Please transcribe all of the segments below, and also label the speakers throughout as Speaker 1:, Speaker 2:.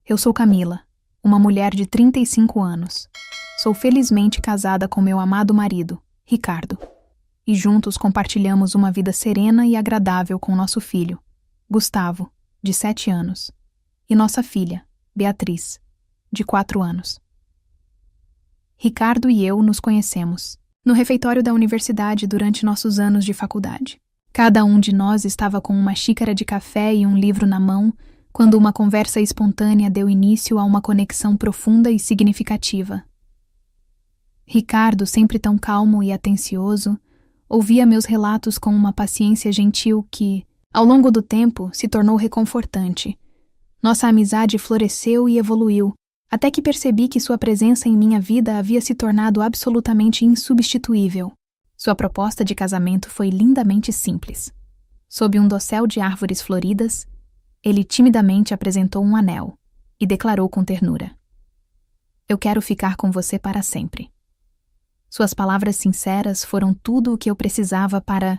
Speaker 1: Eu sou Camila, uma mulher de 35 anos. Sou felizmente casada com meu amado marido, Ricardo, e juntos compartilhamos uma vida serena e agradável com nosso filho, Gustavo, de 7 anos, e nossa filha, Beatriz, de 4 anos. Ricardo e eu nos conhecemos no refeitório da universidade durante nossos anos de faculdade. Cada um de nós estava com uma xícara de café e um livro na mão quando uma conversa espontânea deu início a uma conexão profunda e significativa. Ricardo, sempre tão calmo e atencioso, ouvia meus relatos com uma paciência gentil que, ao longo do tempo, se tornou reconfortante. Nossa amizade floresceu e evoluiu, até que percebi que sua presença em minha vida havia se tornado absolutamente insubstituível. Sua proposta de casamento foi lindamente simples. Sob um dossel de árvores floridas, ele timidamente apresentou um anel e declarou com ternura: "Eu quero ficar com você para sempre." Suas palavras sinceras foram tudo o que eu precisava para,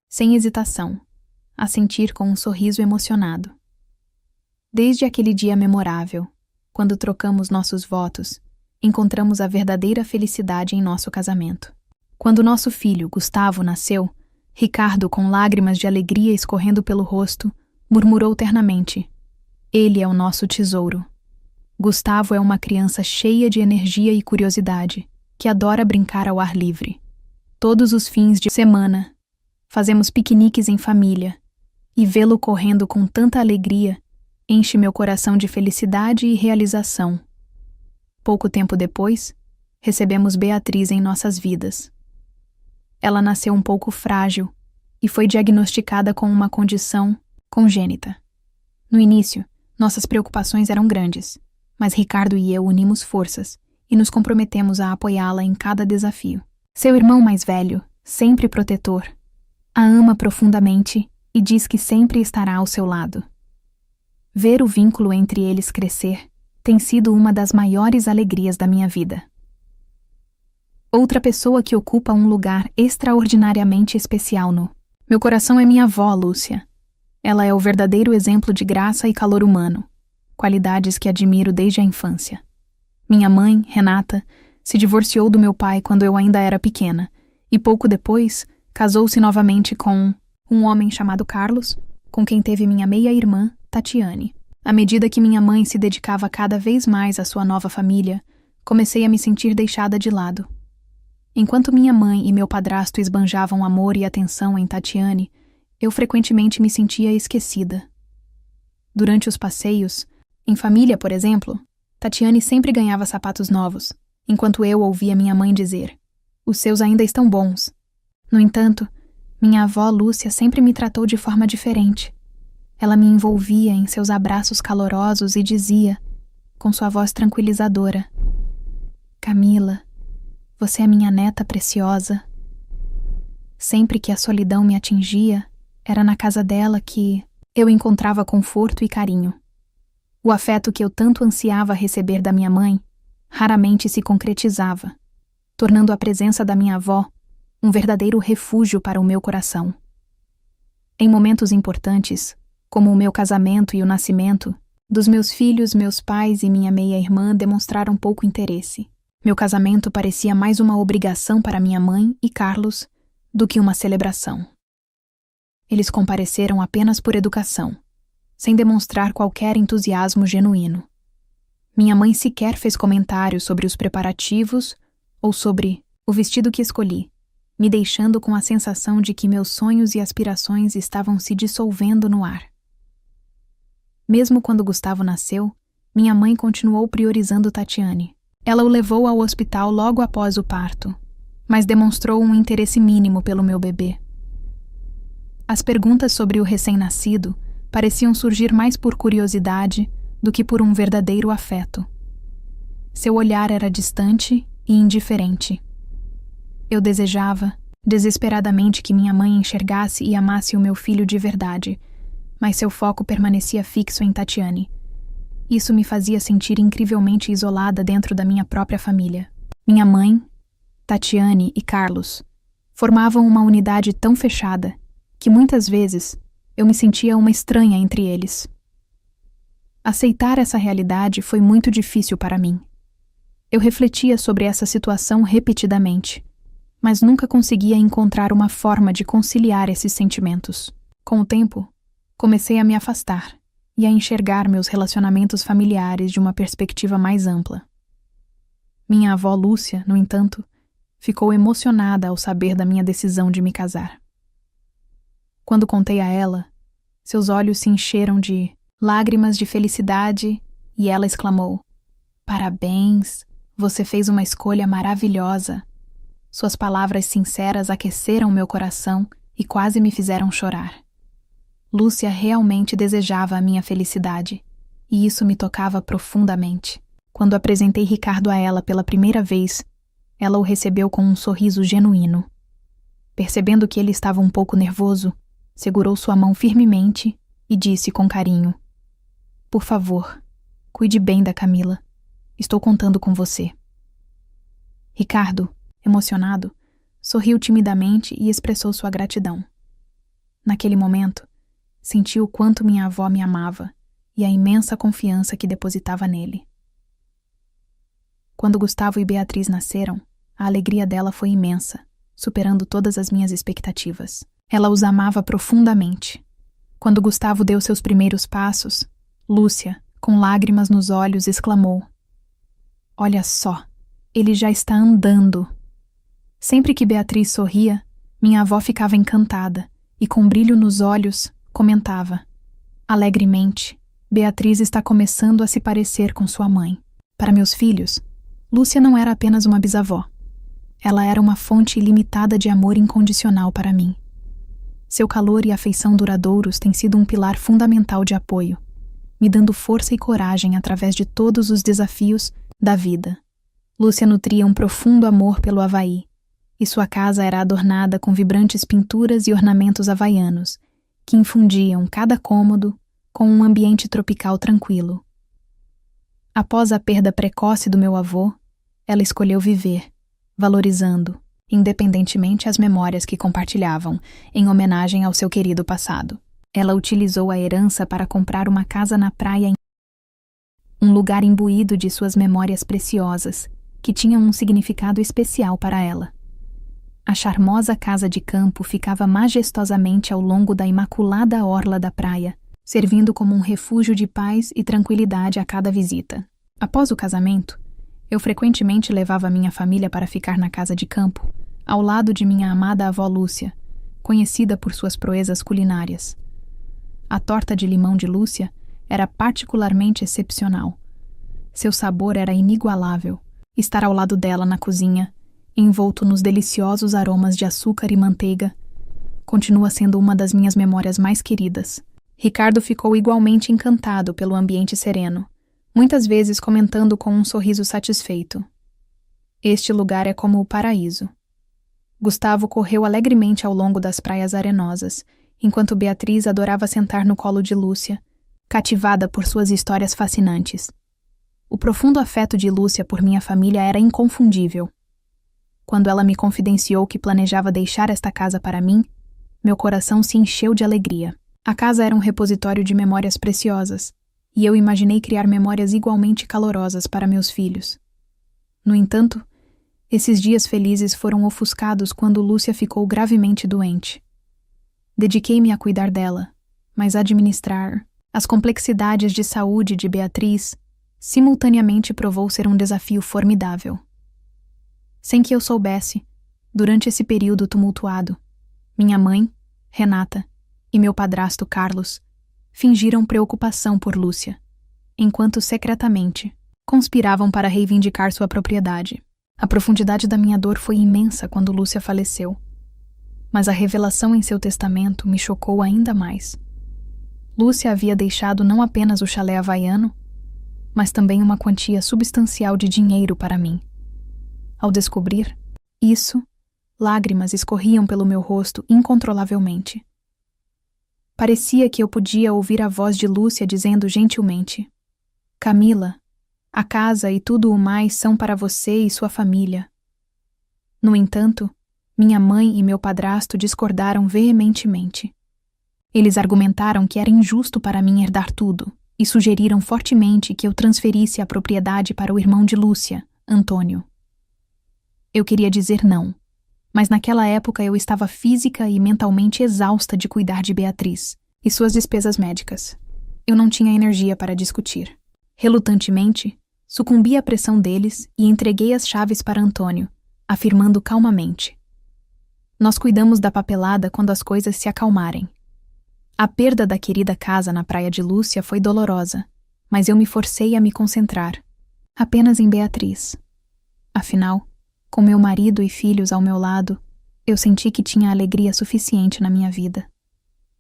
Speaker 1: sem hesitação, assentir com um sorriso emocionado. Desde aquele dia memorável, quando trocamos nossos votos, encontramos a verdadeira felicidade em nosso casamento. Quando nosso filho, Gustavo, nasceu, Ricardo, com lágrimas de alegria escorrendo pelo rosto, murmurou ternamente: "Ele é o nosso tesouro." Gustavo é uma criança cheia de energia e curiosidade, que adora brincar ao ar livre. Todos os fins de semana, fazemos piqueniques em família, e vê-lo correndo com tanta alegria enche meu coração de felicidade e realização. Pouco tempo depois, recebemos Beatriz em nossas vidas. Ela nasceu um pouco frágil e foi diagnosticada com uma condição congênita. No início, nossas preocupações eram grandes, mas Ricardo e eu unimos forças e nos comprometemos a apoiá-la em cada desafio. Seu irmão mais velho, sempre protetor, a ama profundamente e diz que sempre estará ao seu lado. Ver o vínculo entre eles crescer tem sido uma das maiores alegrias da minha vida. Outra pessoa que ocupa um lugar extraordinariamente especial no meu coração é minha avó, Lúcia. Ela é o verdadeiro exemplo de graça e calor humano, qualidades que admiro desde a infância. Minha mãe, Renata, se divorciou do meu pai quando eu ainda era pequena e pouco depois casou-se novamente com um homem chamado Carlos, com quem teve minha meia-irmã, Tatiane. À medida que minha mãe se dedicava cada vez mais à sua nova família, comecei a me sentir deixada de lado. Enquanto minha mãe e meu padrasto esbanjavam amor e atenção em Tatiane, eu frequentemente me sentia esquecida. Durante os passeios, em família, por exemplo, Tatiane sempre ganhava sapatos novos, enquanto eu ouvia minha mãe dizer: "Os seus ainda estão bons." No entanto, minha avó Lúcia sempre me tratou de forma diferente. Ela me envolvia em seus abraços calorosos e dizia, com sua voz tranquilizadora: "Camila, você é minha neta preciosa." Sempre que a solidão me atingia, era na casa dela que eu encontrava conforto e carinho. O afeto que eu tanto ansiava receber da minha mãe raramente se concretizava, tornando a presença da minha avó um verdadeiro refúgio para o meu coração. Em momentos importantes, como o meu casamento e o nascimento, dos meus filhos, meus pais e minha meia-irmã demonstraram pouco interesse. Meu casamento parecia mais uma obrigação para minha mãe e Carlos do que uma celebração. Eles compareceram apenas por educação, sem demonstrar qualquer entusiasmo genuíno. Minha mãe sequer fez comentários sobre os preparativos ou sobre o vestido que escolhi, me deixando com a sensação de que meus sonhos e aspirações estavam se dissolvendo no ar. Mesmo quando Gustavo nasceu, minha mãe continuou priorizando Tatiane. Ela o levou ao hospital logo após o parto, mas demonstrou um interesse mínimo pelo meu bebê. As perguntas sobre o recém-nascido pareciam surgir mais por curiosidade do que por um verdadeiro afeto. Seu olhar era distante e indiferente. Eu desejava, desesperadamente, que minha mãe enxergasse e amasse o meu filho de verdade, mas seu foco permanecia fixo em Tatiane. Isso me fazia sentir incrivelmente isolada dentro da minha própria família. Minha mãe, Tatiane e Carlos formavam uma unidade tão fechada que muitas vezes eu me sentia uma estranha entre eles. Aceitar essa realidade foi muito difícil para mim. Eu refletia sobre essa situação repetidamente, mas nunca conseguia encontrar uma forma de conciliar esses sentimentos. Com o tempo, comecei a me afastar e a enxergar meus relacionamentos familiares de uma perspectiva mais ampla. Minha avó Lúcia, no entanto, ficou emocionada ao saber da minha decisão de me casar. Quando contei a ela, seus olhos se encheram de lágrimas de felicidade e ela exclamou: "Parabéns, você fez uma escolha maravilhosa." Suas palavras sinceras aqueceram meu coração e quase me fizeram chorar. Lúcia realmente desejava a minha felicidade, e isso me tocava profundamente. Quando apresentei Ricardo a ela pela primeira vez, ela o recebeu com um sorriso genuíno. Percebendo que ele estava um pouco nervoso, segurou sua mão firmemente e disse com carinho: "Por favor, cuide bem da Camila. Estou contando com você." Ricardo, emocionado, sorriu timidamente e expressou sua gratidão. Naquele momento, senti o quanto minha avó me amava e a imensa confiança que depositava nele. Quando Gustavo e Beatriz nasceram, a alegria dela foi imensa, superando todas as minhas expectativas. Ela os amava profundamente. Quando Gustavo deu seus primeiros passos, Lúcia, com lágrimas nos olhos, exclamou: "Olha só, ele já está andando." Sempre que Beatriz sorria, minha avó ficava encantada e, com brilho nos olhos, comentava: "Alegremente, Beatriz está começando a se parecer com sua mãe." Para meus filhos, Lúcia não era apenas uma bisavó. Ela era uma fonte ilimitada de amor incondicional para mim. Seu calor e afeição duradouros têm sido um pilar fundamental de apoio, me dando força e coragem através de todos os desafios da vida. Lúcia nutria um profundo amor pelo Havaí, e sua casa era adornada com vibrantes pinturas e ornamentos havaianos, que infundiam cada cômodo com um ambiente tropical tranquilo. Após a perda precoce do meu avô, ela escolheu viver, valorizando, independentemente as memórias que compartilhavam, em homenagem ao seu querido passado. Ela utilizou a herança para comprar uma casa na praia, um lugar imbuído de suas memórias preciosas, que tinham um significado especial para ela. A charmosa casa de campo ficava majestosamente ao longo da imaculada orla da praia, servindo como um refúgio de paz e tranquilidade a cada visita. Após o casamento, eu frequentemente levava minha família para ficar na casa de campo, ao lado de minha amada avó Lúcia, conhecida por suas proezas culinárias. A torta de limão de Lúcia era particularmente excepcional. Seu sabor era inigualável. Estar ao lado dela na cozinha, envolto nos deliciosos aromas de açúcar e manteiga, continua sendo uma das minhas memórias mais queridas. Ricardo ficou igualmente encantado pelo ambiente sereno, muitas vezes comentando com um sorriso satisfeito: "Este lugar é como o paraíso." Gustavo correu alegremente ao longo das praias arenosas, enquanto Beatriz adorava sentar no colo de Lúcia, cativada por suas histórias fascinantes. O profundo afeto de Lúcia por minha família era inconfundível. Quando ela me confidenciou que planejava deixar esta casa para mim, meu coração se encheu de alegria. A casa era um repositório de memórias preciosas, e eu imaginei criar memórias igualmente calorosas para meus filhos. No entanto, esses dias felizes foram ofuscados quando Lúcia ficou gravemente doente. Dediquei-me a cuidar dela, mas administrar as complexidades de saúde de Beatriz simultaneamente provou ser um desafio formidável. Sem que eu soubesse, durante esse período tumultuado, minha mãe, Renata, e meu padrasto Carlos fingiram preocupação por Lúcia, enquanto secretamente conspiravam para reivindicar sua propriedade. A profundidade da minha dor foi imensa quando Lúcia faleceu, mas a revelação em seu testamento me chocou ainda mais. Lúcia havia deixado não apenas o chalé havaiano, mas também uma quantia substancial de dinheiro para mim. Ao descobrir isso, lágrimas escorriam pelo meu rosto incontrolavelmente. Parecia que eu podia ouvir a voz de Lúcia dizendo gentilmente: "Camila, a casa e tudo o mais são para você e sua família." No entanto, minha mãe e meu padrasto discordaram veementemente. Eles argumentaram que era injusto para mim herdar tudo, e sugeriram fortemente que eu transferisse a propriedade para o irmão de Lúcia, Antônio. Eu queria dizer não, mas naquela época eu estava física e mentalmente exausta de cuidar de Beatriz e suas despesas médicas. Eu não tinha energia para discutir. Relutantemente, sucumbi à pressão deles e entreguei as chaves para Antônio, afirmando calmamente: nós cuidamos da papelada quando as coisas se acalmarem. A perda da querida casa na praia de Lúcia foi dolorosa, mas eu me forcei a me concentrar apenas em Beatriz. Afinal, com meu marido e filhos ao meu lado, eu senti que tinha alegria suficiente na minha vida.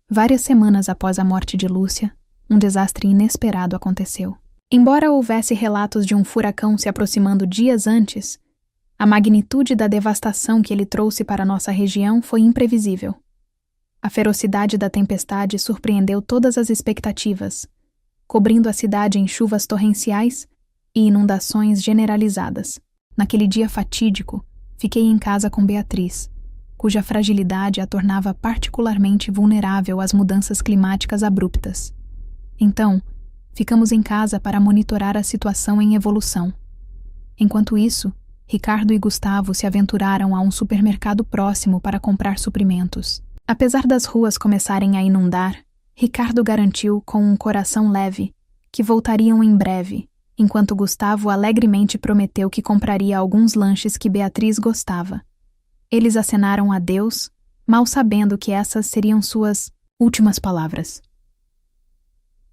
Speaker 1: Várias semanas após a morte de Lúcia, um desastre inesperado aconteceu. Embora houvesse relatos de um furacão se aproximando dias antes, a magnitude da devastação que ele trouxe para nossa região foi imprevisível. A ferocidade da tempestade surpreendeu todas as expectativas, cobrindo a cidade em chuvas torrenciais e inundações generalizadas. Naquele dia fatídico, fiquei em casa com Beatriz, cuja fragilidade a tornava particularmente vulnerável às mudanças climáticas abruptas. Então, ficamos em casa para monitorar a situação em evolução. Enquanto isso, Ricardo e Gustavo se aventuraram a um supermercado próximo para comprar suprimentos. Apesar das ruas começarem a inundar, Ricardo garantiu, com um coração leve, que voltariam em breve, enquanto Gustavo alegremente prometeu que compraria alguns lanches que Beatriz gostava. Eles acenaram adeus, mal sabendo que essas seriam suas últimas palavras.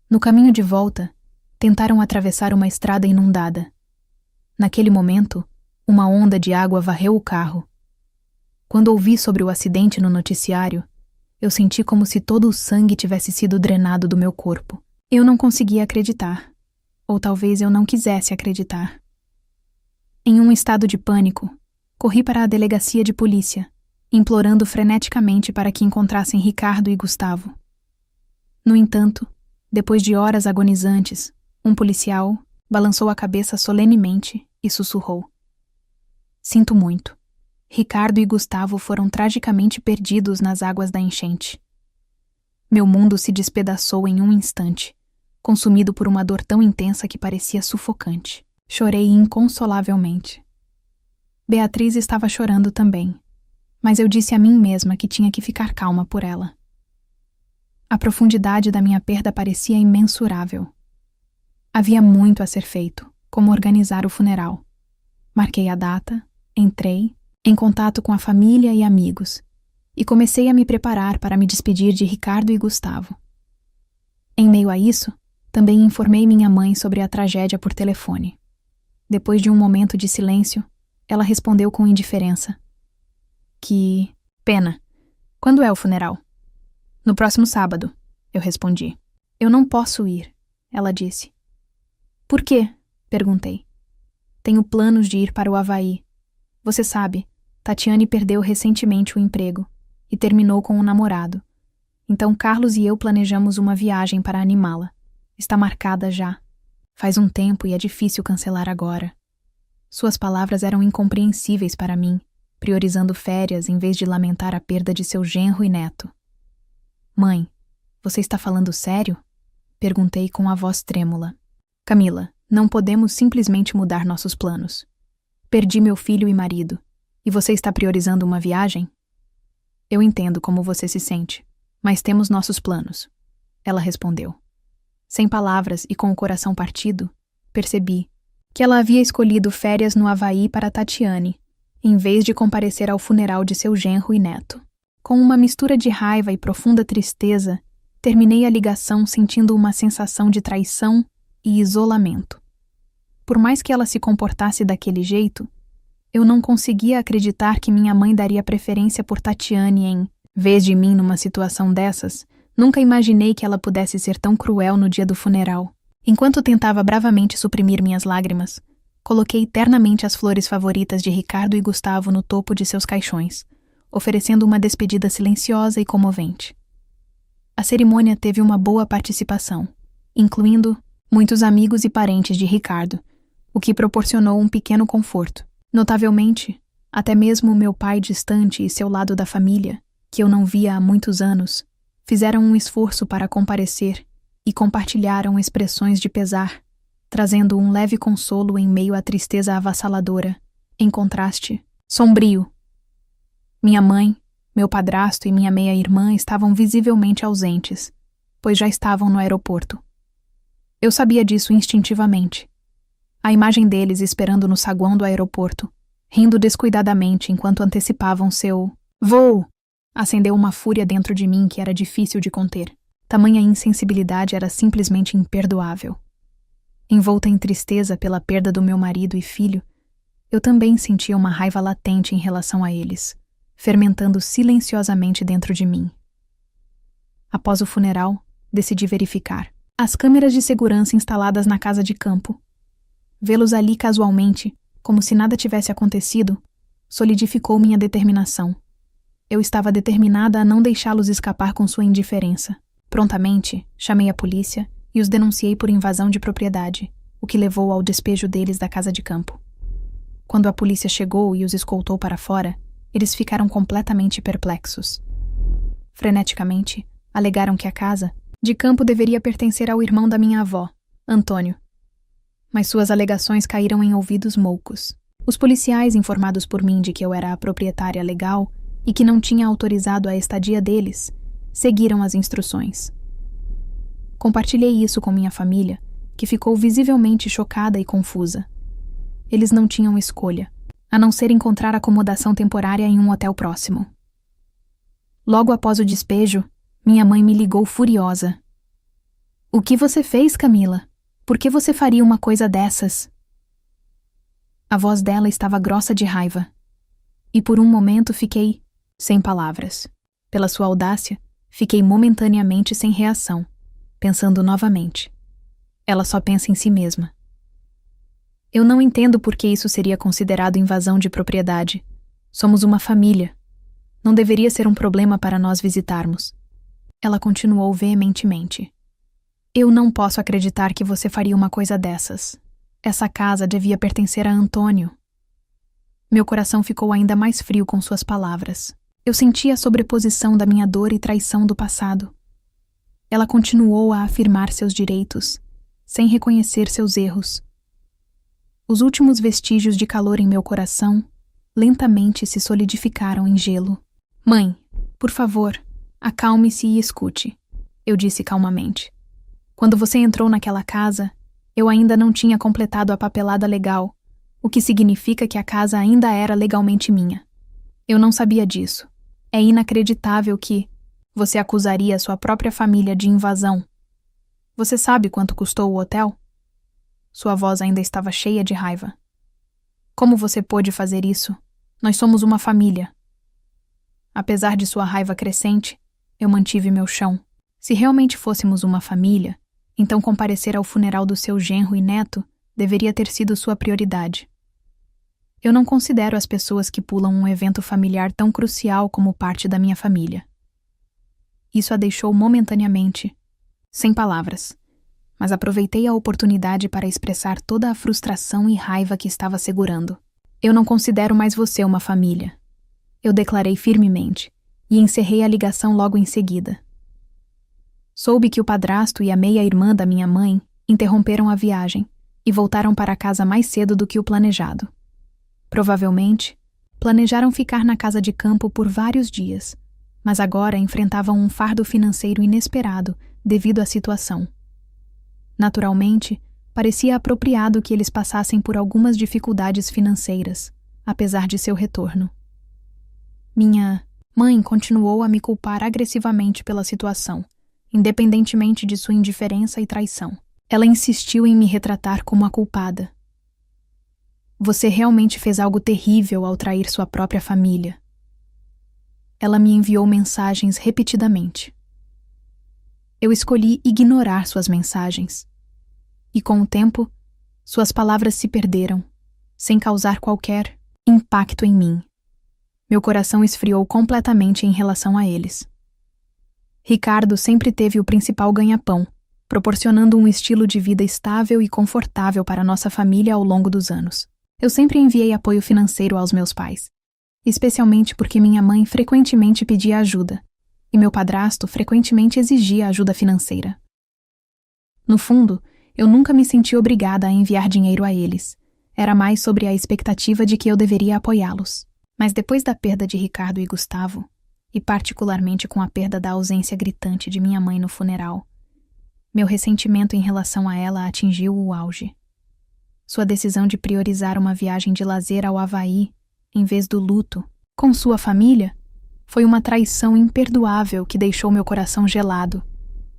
Speaker 1: No caminho de volta, tentaram atravessar uma estrada inundada. Naquele momento, uma onda de água varreu o carro. Quando ouvi sobre o acidente no noticiário, eu senti como se todo o sangue tivesse sido drenado do meu corpo. Eu não conseguia acreditar. Ou talvez eu não quisesse acreditar. Em um estado de pânico, corri para a delegacia de polícia, implorando freneticamente para que encontrassem Ricardo e Gustavo. No entanto, depois de horas agonizantes, um policial balançou a cabeça solenemente e sussurrou: sinto muito. Ricardo e Gustavo foram tragicamente perdidos nas águas da enchente. Meu mundo se despedaçou em um instante, consumido por uma dor tão intensa que parecia sufocante. Chorei inconsolavelmente. Beatriz estava chorando também, mas eu disse a mim mesma que tinha que ficar calma por ela. A profundidade da minha perda parecia imensurável. Havia muito a ser feito, como organizar o funeral. Marquei a data, entrei, em contato com a família e amigos, e comecei a me preparar para me despedir de Ricardo e Gustavo. Em meio a isso, também informei minha mãe sobre a tragédia por telefone. Depois de um momento de silêncio, ela respondeu com indiferença: que pena. Quando é o funeral? No próximo sábado, eu respondi. Eu não posso ir, ela disse. Por quê? Perguntei. Tenho planos de ir para o Havaí. Você sabe, Tatiane perdeu recentemente o emprego e terminou com um namorado. Então Carlos e eu planejamos uma viagem para animá-la. Está marcada já. Faz um tempo e é difícil cancelar agora. Suas palavras eram incompreensíveis para mim, priorizando férias em vez de lamentar a perda de seu genro e neto. Mãe, você está falando sério? Perguntei com a voz trêmula. Camila, não podemos simplesmente mudar nossos planos. Perdi meu filho e marido. E você está priorizando uma viagem? Eu entendo como você se sente, mas temos nossos planos. Ela respondeu. Sem palavras e com o coração partido, percebi que ela havia escolhido férias no Havaí para Tatiane, em vez de comparecer ao funeral de seu genro e neto. Com uma mistura de raiva e profunda tristeza, terminei a ligação sentindo uma sensação de traição e isolamento. Por mais que ela se comportasse daquele jeito, eu não conseguia acreditar que minha mãe daria preferência por Tatiane em vez de mim numa situação dessas. Nunca imaginei que ela pudesse ser tão cruel no dia do funeral. Enquanto tentava bravamente suprimir minhas lágrimas, coloquei ternamente as flores favoritas de Ricardo e Gustavo no topo de seus caixões, oferecendo uma despedida silenciosa e comovente. A cerimônia teve uma boa participação, incluindo muitos amigos e parentes de Ricardo, o que proporcionou um pequeno conforto. Notavelmente, até mesmo meu pai distante e seu lado da família, que eu não via há muitos anos, fizeram um esforço para comparecer e compartilharam expressões de pesar, trazendo um leve consolo em meio à tristeza avassaladora, em contraste, sombrio. Minha mãe, meu padrasto e minha meia-irmã estavam visivelmente ausentes, pois já estavam no aeroporto. Eu sabia disso instintivamente. A imagem deles esperando no saguão do aeroporto, rindo descuidadamente enquanto antecipavam seu voo, acendeu uma fúria dentro de mim que era difícil de conter. Tamanha insensibilidade era simplesmente imperdoável. Envolta em tristeza pela perda do meu marido e filho, eu também sentia uma raiva latente em relação a eles, fermentando silenciosamente dentro de mim. Após o funeral, decidi verificar as câmeras de segurança instaladas na casa de campo. Vê-los ali casualmente, como se nada tivesse acontecido, solidificou minha determinação. Eu estava determinada a não deixá-los escapar com sua indiferença. Prontamente, chamei a polícia e os denunciei por invasão de propriedade, o que levou ao despejo deles da casa de campo. Quando a polícia chegou e os escoltou para fora, eles ficaram completamente perplexos. Freneticamente, alegaram que a casa de campo deveria pertencer ao irmão da minha avó, Antônio. Mas suas alegações caíram em ouvidos moucos. Os policiais, informados por mim de que eu era a proprietária legal e que não tinha autorizado a estadia deles, seguiram as instruções. Compartilhei isso com minha família, que ficou visivelmente chocada e confusa. Eles não tinham escolha, a não ser encontrar acomodação temporária em um hotel próximo. Logo após o despejo, minha mãe me ligou furiosa. "O que você fez, Camila? Por que você faria uma coisa dessas?" A voz dela estava grossa de raiva, e por um momento fiquei sem palavras. Pela sua audácia, fiquei momentaneamente sem reação, pensando novamente. Ela só pensa em si mesma. Eu não entendo por que isso seria considerado invasão de propriedade. Somos uma família. Não deveria ser um problema para nós visitarmos. Ela continuou veementemente. Eu não posso acreditar que você faria uma coisa dessas. Essa casa devia pertencer a Antônio. Meu coração ficou ainda mais frio com suas palavras. Eu sentia a sobreposição da minha dor e traição do passado. Ela continuou a afirmar seus direitos, sem reconhecer seus erros. Os últimos vestígios de calor em meu coração lentamente se solidificaram em gelo. "Mãe, por favor, acalme-se e escute", eu disse calmamente. "Quando você entrou naquela casa, eu ainda não tinha completado a papelada legal, o que significa que a casa ainda era legalmente minha. Eu não sabia disso. É inacreditável que você acusaria sua própria família de invasão. Você sabe quanto custou o hotel?" Sua voz ainda estava cheia de raiva. "Como você pôde fazer isso? Nós somos uma família." Apesar de sua raiva crescente, eu mantive meu chão. Se realmente fôssemos uma família, então comparecer ao funeral do seu genro e neto deveria ter sido sua prioridade. Eu não considero as pessoas que pulam um evento familiar tão crucial como parte da minha família. Isso a deixou momentaneamente sem palavras, mas aproveitei a oportunidade para expressar toda a frustração e raiva que estava segurando. "Eu não considero mais você uma família", eu declarei firmemente, e encerrei a ligação logo em seguida. Soube que o padrasto e a meia-irmã da minha mãe interromperam a viagem e voltaram para casa mais cedo do que o planejado. Provavelmente, planejaram ficar na casa de campo por vários dias, mas agora enfrentavam um fardo financeiro inesperado devido à situação. Naturalmente, parecia apropriado que eles passassem por algumas dificuldades financeiras, apesar de seu retorno. Minha mãe continuou a me culpar agressivamente pela situação, independentemente de sua indiferença e traição. Ela insistiu em me retratar como a culpada. "Você realmente fez algo terrível ao trair sua própria família." Ela me enviou mensagens repetidamente. Eu escolhi ignorar suas mensagens. E com o tempo, suas palavras se perderam, sem causar qualquer impacto em mim. Meu coração esfriou completamente em relação a eles. Ricardo sempre teve o principal ganha-pão, proporcionando um estilo de vida estável e confortável para nossa família ao longo dos anos. Eu sempre enviei apoio financeiro aos meus pais, especialmente porque minha mãe frequentemente pedia ajuda, e meu padrasto frequentemente exigia ajuda financeira. No fundo, eu nunca me senti obrigada a enviar dinheiro a eles. Era mais sobre a expectativa de que eu deveria apoiá-los. Mas depois da perda de Ricardo e Gustavo, e particularmente com a perda da ausência gritante de minha mãe no funeral, meu ressentimento em relação a ela atingiu o auge. Sua decisão de priorizar uma viagem de lazer ao Havaí, em vez do luto, com sua família, foi uma traição imperdoável que deixou meu coração gelado.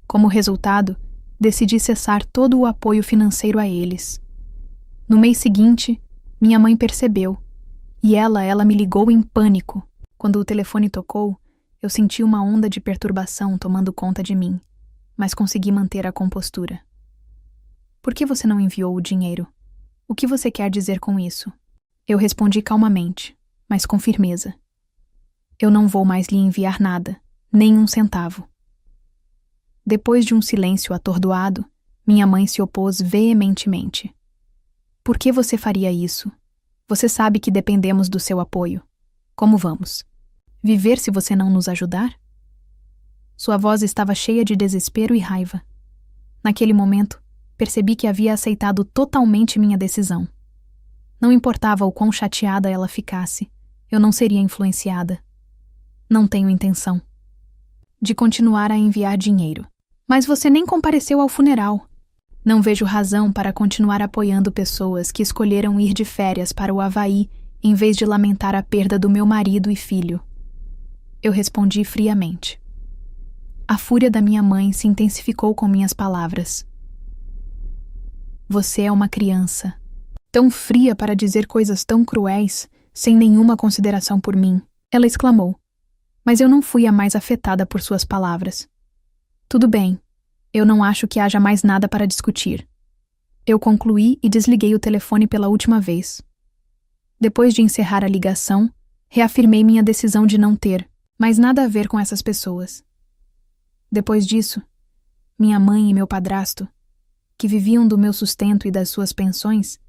Speaker 1: Como resultado, decidi cessar todo o apoio financeiro a eles. No mês seguinte, minha mãe percebeu, e ela me ligou em pânico. Quando o telefone tocou, eu senti uma onda de perturbação tomando conta de mim, mas consegui manter a compostura. Por que você não enviou o dinheiro? O que você quer dizer com isso? Eu respondi calmamente, mas com firmeza. Eu não vou mais lhe enviar nada, nem um centavo. Depois de um silêncio atordoado, minha mãe se opôs veementemente. Por que você faria isso? Você sabe que dependemos do seu apoio. Como vamos? Viver se você não nos ajudar? Sua voz estava cheia de desespero e raiva. Naquele momento, percebi que havia aceitado totalmente minha decisão. Não importava o quão chateada ela ficasse, eu não seria influenciada. Não tenho intenção de continuar a enviar dinheiro. Mas você nem compareceu ao funeral. Não vejo razão para continuar apoiando pessoas que escolheram ir de férias para o Havaí em vez de lamentar a perda do meu marido e filho. Eu respondi friamente. A fúria da minha mãe se intensificou com minhas palavras. Você é uma criança, tão fria para dizer coisas tão cruéis, sem nenhuma consideração por mim, ela exclamou. Mas eu não fui a mais afetada por suas palavras. Tudo bem, eu não acho que haja mais nada para discutir. Eu concluí e desliguei o telefone pela última vez. Depois de encerrar a ligação, reafirmei minha decisão de não ter mais nada a ver com essas pessoas. Depois disso, minha mãe e meu padrasto, que viviam do meu sustento e das suas pensões,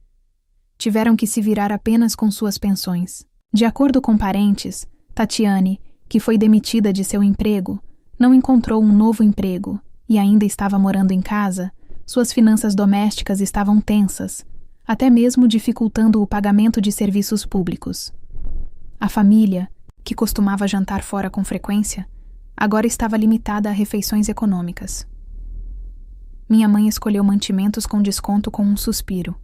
Speaker 1: tiveram que se virar apenas com suas pensões. De acordo com parentes, Tatiane, que foi demitida de seu emprego, não encontrou um novo emprego e ainda estava morando em casa, suas finanças domésticas estavam tensas, até mesmo dificultando o pagamento de serviços públicos. A família, que costumava jantar fora com frequência, agora estava limitada a refeições econômicas. Minha mãe escolheu mantimentos com desconto com um suspiro,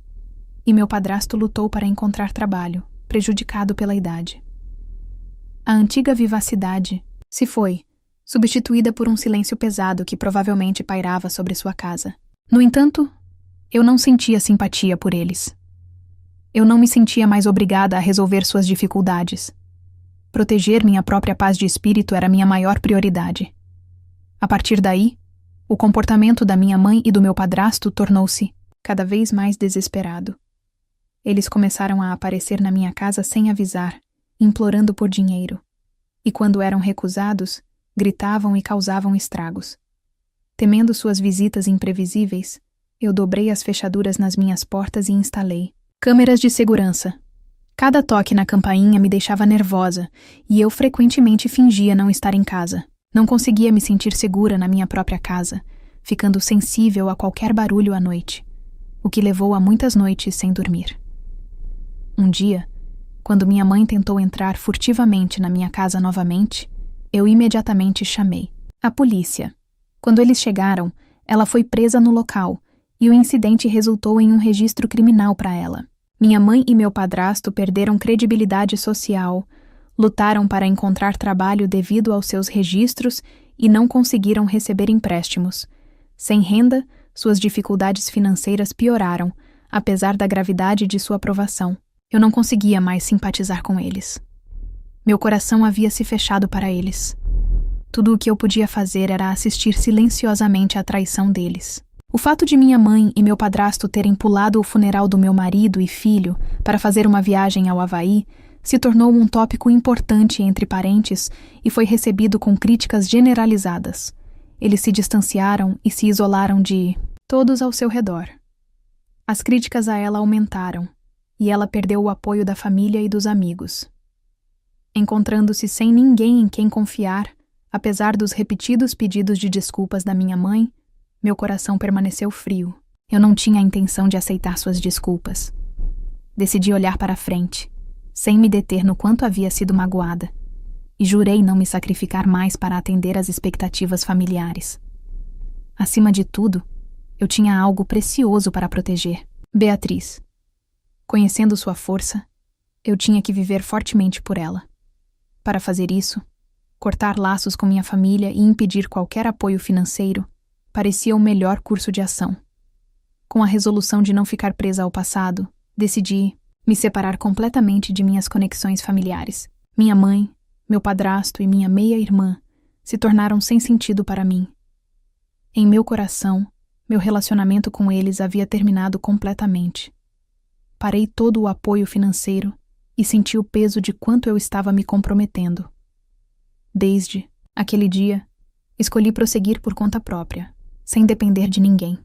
Speaker 1: e meu padrasto lutou para encontrar trabalho, prejudicado pela idade. A antiga vivacidade se foi, substituída por um silêncio pesado que provavelmente pairava sobre sua casa. No entanto, eu não sentia simpatia por eles. Eu não me sentia mais obrigada a resolver suas dificuldades. Proteger minha própria paz de espírito era minha maior prioridade. A partir daí, o comportamento da minha mãe e do meu padrasto tornou-se cada vez mais desesperado. Eles começaram a aparecer na minha casa sem avisar, implorando por dinheiro, e quando eram recusados, gritavam e causavam estragos. Temendo suas visitas imprevisíveis, eu dobrei as fechaduras nas minhas portas e instalei câmeras de segurança. Cada toque na campainha me deixava nervosa e eu frequentemente fingia não estar em casa. Não conseguia me sentir segura na minha própria casa, ficando sensível a qualquer barulho à noite, o que levou a muitas noites sem dormir. Um dia, quando minha mãe tentou entrar furtivamente na minha casa novamente, eu imediatamente chamei a polícia. Quando eles chegaram, ela foi presa no local e o incidente resultou em um registro criminal para ela. Minha mãe e meu padrasto perderam credibilidade social, lutaram para encontrar trabalho devido aos seus registros e não conseguiram receber empréstimos. Sem renda, suas dificuldades financeiras pioraram, apesar da gravidade de sua aprovação. Eu não conseguia mais simpatizar com eles. Meu coração havia se fechado para eles. Tudo o que eu podia fazer era assistir silenciosamente à traição deles. O fato de minha mãe e meu padrasto terem pulado o funeral do meu marido e filho para fazer uma viagem ao Havaí se tornou um tópico importante entre parentes e foi recebido com críticas generalizadas. Eles se distanciaram e se isolaram de todos ao seu redor. As críticas a ela aumentaram, e ela perdeu o apoio da família e dos amigos. Encontrando-se sem ninguém em quem confiar, apesar dos repetidos pedidos de desculpas da minha mãe, meu coração permaneceu frio. Eu não tinha a intenção de aceitar suas desculpas. Decidi olhar para a frente, sem me deter no quanto havia sido magoada, e jurei não me sacrificar mais para atender às expectativas familiares. Acima de tudo, eu tinha algo precioso para proteger: Beatriz. Conhecendo sua força, eu tinha que viver fortemente por ela. Para fazer isso, cortar laços com minha família e impedir qualquer apoio financeiro parecia o melhor curso de ação. Com a resolução de não ficar presa ao passado, decidi me separar completamente de minhas conexões familiares. Minha mãe, meu padrasto e minha meia-irmã se tornaram sem sentido para mim. Em meu coração, meu relacionamento com eles havia terminado completamente. Parei todo o apoio financeiro e senti o peso de quanto eu estava me comprometendo. Desde aquele dia, escolhi prosseguir por conta própria, sem depender de ninguém.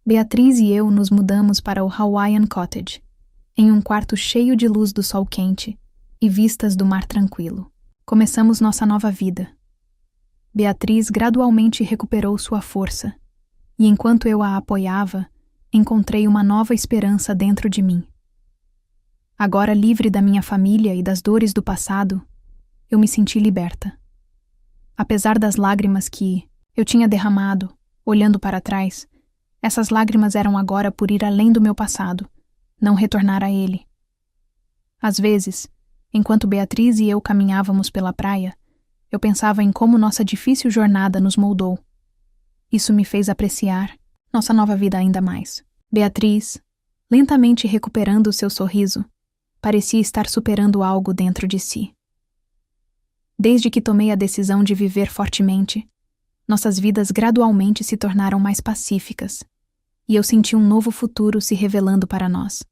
Speaker 1: Beatriz e eu nos mudamos para o Hawaiian Cottage, em um quarto cheio de luz do sol quente e vistas do mar tranquilo. Começamos nossa nova vida. Beatriz gradualmente recuperou sua força, e enquanto eu a apoiava, encontrei uma nova esperança dentro de mim. Agora livre da minha família e das dores do passado, eu me senti liberta. Apesar das lágrimas que eu tinha derramado, olhando para trás, essas lágrimas eram agora por ir além do meu passado, não retornar a ele. Às vezes, enquanto Beatriz e eu caminhávamos pela praia, eu pensava em como nossa difícil jornada nos moldou. Isso me fez apreciar nossa nova vida ainda mais. Beatriz, lentamente recuperando seu sorriso, parecia estar superando algo dentro de si. Desde que tomei a decisão de viver fortemente, nossas vidas gradualmente se tornaram mais pacíficas, e eu senti um novo futuro se revelando para nós.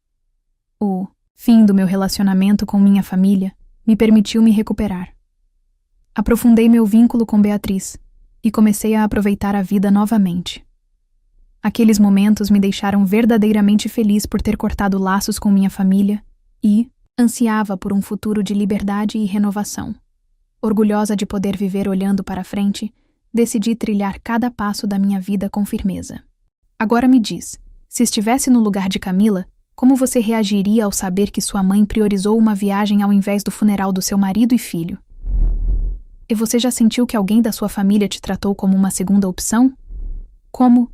Speaker 1: O fim do meu relacionamento com minha família me permitiu me recuperar. Aprofundei meu vínculo com Beatriz e comecei a aproveitar a vida novamente. Aqueles momentos me deixaram verdadeiramente feliz por ter cortado laços com minha família e ansiava por um futuro de liberdade e renovação. Orgulhosa de poder viver olhando para frente, decidi trilhar cada passo da minha vida com firmeza. Agora me diz, se estivesse no lugar de Camila, como você reagiria ao saber que sua mãe priorizou uma viagem ao invés do funeral do seu marido e filho? E você já sentiu que alguém da sua família te tratou como uma segunda opção? Como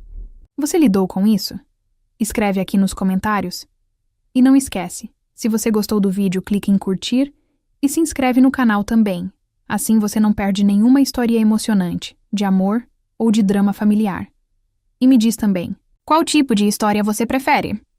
Speaker 1: você lidou com isso? Escreve aqui nos comentários. E não esquece, se você gostou do vídeo, clique em curtir e se inscreve no canal também. Assim você não perde nenhuma história emocionante, de amor ou de drama familiar. E me diz também, qual tipo de história você prefere?